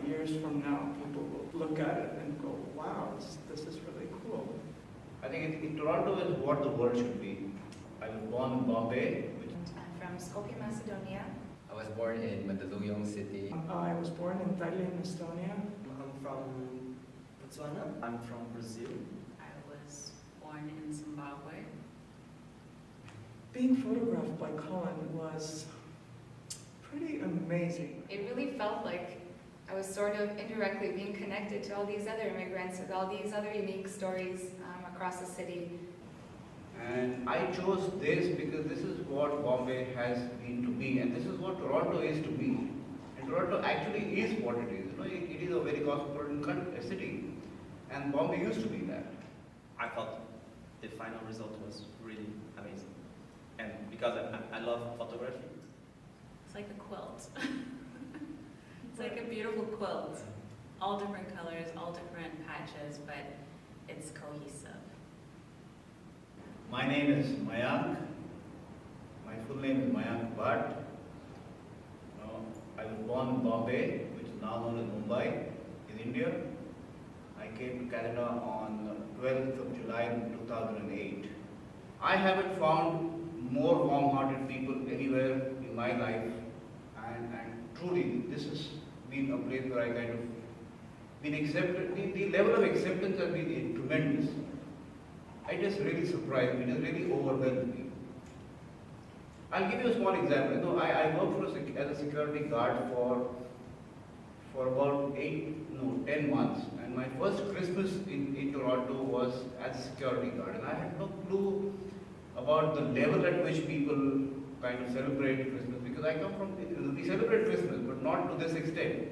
years from now, people will look at it and go, wow, this is really cool. I think in Toronto is what the world should be. I was born in Bombay. I'm from Skopje, Macedonia. I was born in Macedonia City. I was born in Killi in Estonia. I'm from Botswana. I'm from Brazil. I was born in Zimbabwe. Being photographed by Colin was pretty amazing. It really felt like I was sort of indirectly being connected to all these other immigrants with all these other unique stories across the city. And I chose this because this is what Bombay has been to be, and this is what Toronto is to be. And Toronto actually is what it is. You know, it is a very cosmopolitan city, and Bombay used to be that. I thought the final result was really amazing. And because I love photography. It's like a quilt. It's like a beautiful quilt. All different colors, all different patches, but it's cohesive. My name is Mayank. My full name is Mayank, but I was born in Bombay, which is now known as Mumbai, in India. I came to Canada on 12th of July 2008. I haven't found more warm-hearted people anywhere in my life, and truly this has been a place where I kind of been accepted. The level of acceptance has been tremendous. It just really surprised me, it has really overwhelmed me. I'll give you a small example. You know, I worked as a security guard for about 10 months, and my first Christmas in Toronto was as a security guard, and I had no clue about the level at which people kind of celebrate Christmas, because I come from, we celebrate Christmas, but not to this extent.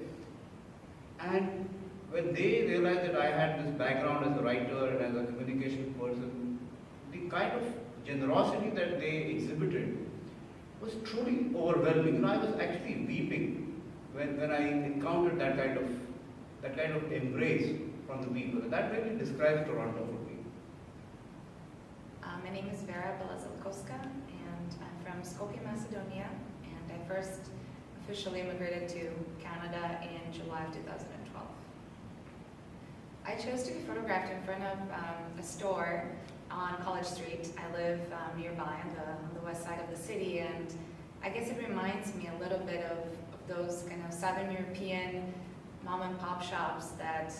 And when they realized that I had this background as a writer and as a communication person, the kind of generosity that they exhibited was truly overwhelming. You know, I was actually weeping when I encountered that kind of embrace from the people. And that really describes Toronto for me. My name is Vera, and I'm from Skopje, Macedonia, and I first officially immigrated to Canada in July of 2012. I chose to be photographed in front of a store on College Street. I live nearby on the west side of the city, and I guess it reminds me a little bit of those kind of Southern European mom and pop shops that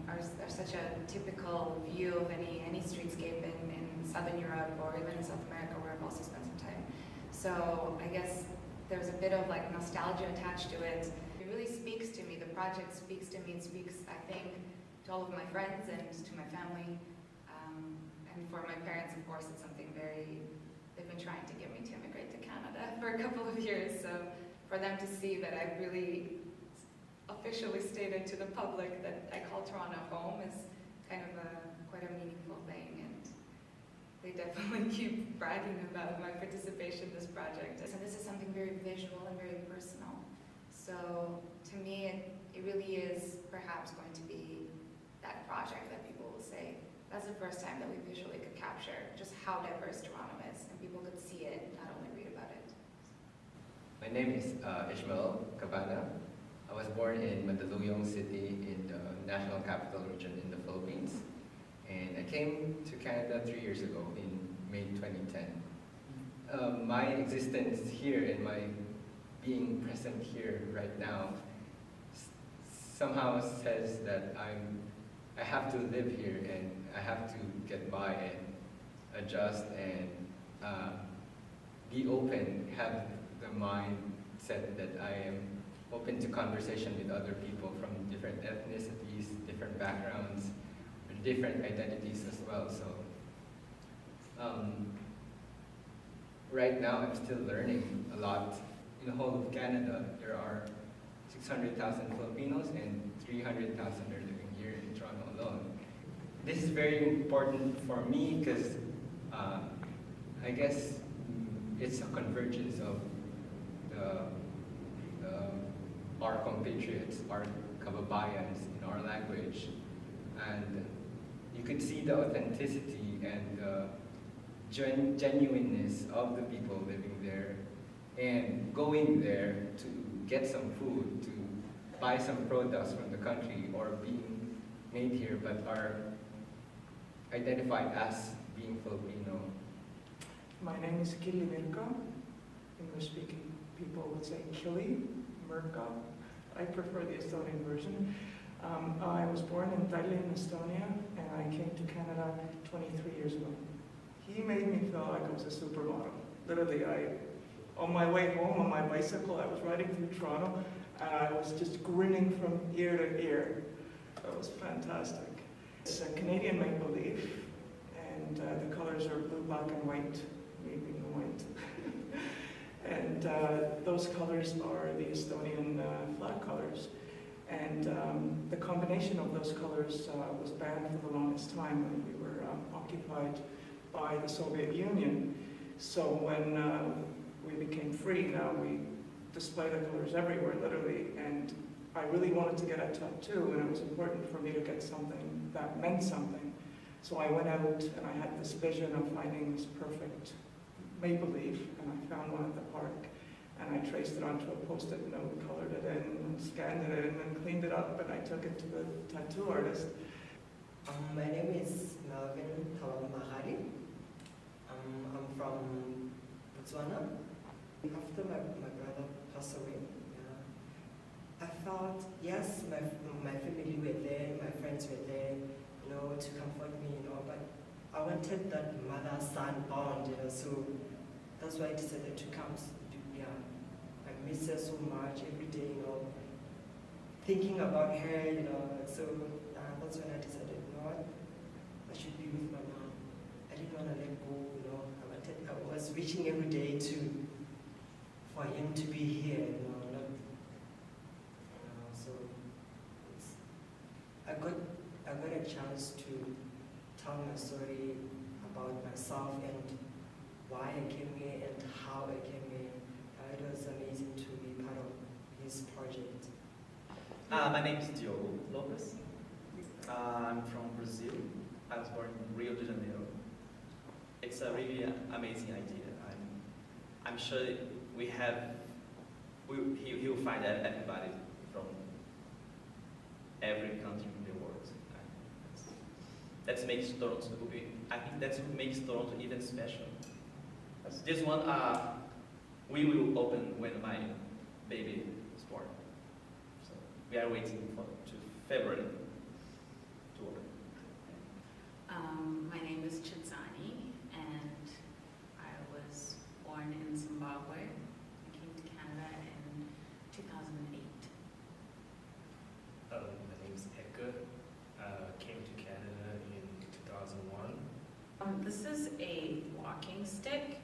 are such a typical view of any streetscape in Southern Europe or even in South America, where I've also spent some time. So I guess there's a bit of like nostalgia attached to it. It really speaks to me. The project speaks to me. It speaks, I think, to all of my friends and to my family. And for my parents, of course, it's something they've been trying to get me to immigrate to Canada for a couple of years. So for them to see that I've really officially stated to the public that I call Toronto home is kind of quite a meaningful thing. And they definitely keep bragging about my participation in this project. So this is something very visual and very personal. So to me, it really is perhaps going to be that project that people will say, that's the first time that we visually could capture just how diverse Toronto is, and people could see it, not only read about it. My name is Ishmael Cabana. I was born in Mandaluyong City in the National Capital Region in the Philippines. And I came to Canada 3 years ago in May 2010. My existence here and my being present here right now somehow says that I have to live here and I have to get by and adjust and be open, have the mindset that I am open to conversation with other people from different ethnicities, different backgrounds, different identities as well. So right now I'm still learning a lot. In the whole of Canada, there are 600,000 Filipinos and 300,000 are living here in Toronto alone. This is very important for me because I guess it's a convergence of our compatriots, our kababayans in our language, and you could see the authenticity and genuineness of the people living there, and going there to get some food, to buy some products from the country or being made here but are identified as being Filipino. My name is Killi. English-speaking people would say Killi, Mirka. I prefer the Estonian version. I was born in Tallinn, Estonia, and I came to Canada 23 years ago. He made me feel like I was a supermodel. Literally, on my way home on my bicycle, I was riding through Toronto, and I was just grinning from ear to ear. That was fantastic. It's a Canadian maple leaf, and the colors are blue, black, and white, me being the white. And those colors are the Estonian flag colors. And the combination of those colors was banned for the longest time when we were occupied by the Soviet Union. So when we became free, now we display the colors everywhere, literally. And I really wanted to get a tattoo, and it was important for me to get something that meant something. So I went out and I had this vision of finding this perfect maple leaf, and I found one at the park. And I traced it onto a post-it note, colored it in, and scanned it in, and cleaned it up, and I took it to the tattoo artist. My name is Melvyn. I'm from Botswana. After my brother passed away, I felt, yes, my family were there, my friends were there, to comfort me, but I wanted that mother-son bond, so that's why I decided to come. I miss her so much every day, thinking about her, so that's when I decided, I should be with my mom. I didn't want to let go, I was wishing every day for him to be here, so I got a chance to tell my story about myself and why I came here and how I came here. It was amazing to be part of his project. My name is Diogo Lopez. I'm from Brazil. I was born in Rio de Janeiro. It's a really amazing idea. I'm sure he'll find everybody from every country in the world. I think that's what makes Toronto even special. This one, we will open when my baby is born. So we are waiting to February to open. My name is Tjidzani, and I was born in Zimbabwe. I came to Canada in 2008. My name is Edgar. Came to Canada in 2001. This is a walking stick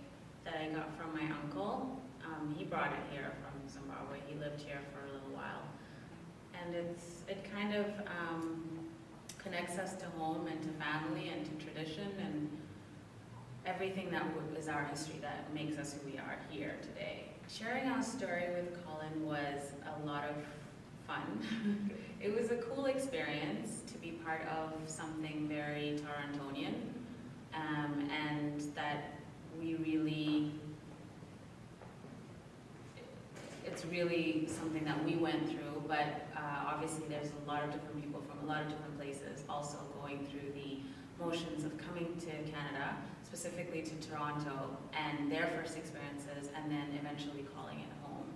that I got from my uncle. He brought it here from Zimbabwe. He lived here for a little while. And it kind of connects us to home and to family and to tradition and everything that is our history that makes us who we are here today. Sharing our story with Colin was a lot of fun. It was a cool experience to be part of something very Torontonian, and that it's really something that we went through, but obviously there's a lot of different people from a lot of different places also going through the motions of coming to Canada, specifically to Toronto, and their first experiences, and then eventually calling it home.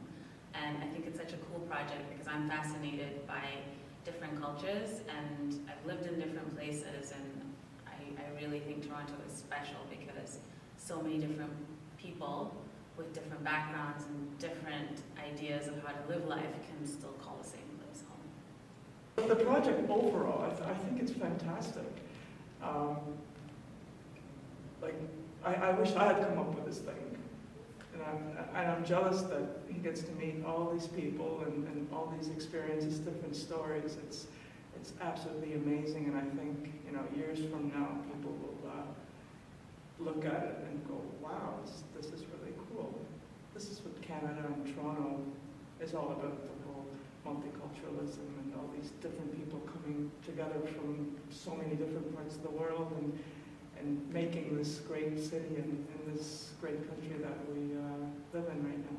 And I think it's such a cool project because I'm fascinated by different cultures, and I've lived in different places, and I really think Toronto is special because so many different people with different backgrounds and different ideas of how to live life can still call the same place home. The project overall, I think it's fantastic. I wish I had come up with this thing. And I'm jealous that he gets to meet all these people and all these experiences, different stories. It's absolutely amazing, and I think, years from now, people will look at it and go, wow, this is really cool. This is what Canada and Toronto is all about, the whole multiculturalism and all these different people coming together from so many different parts of the world and making this great city and this great country that we live in right now.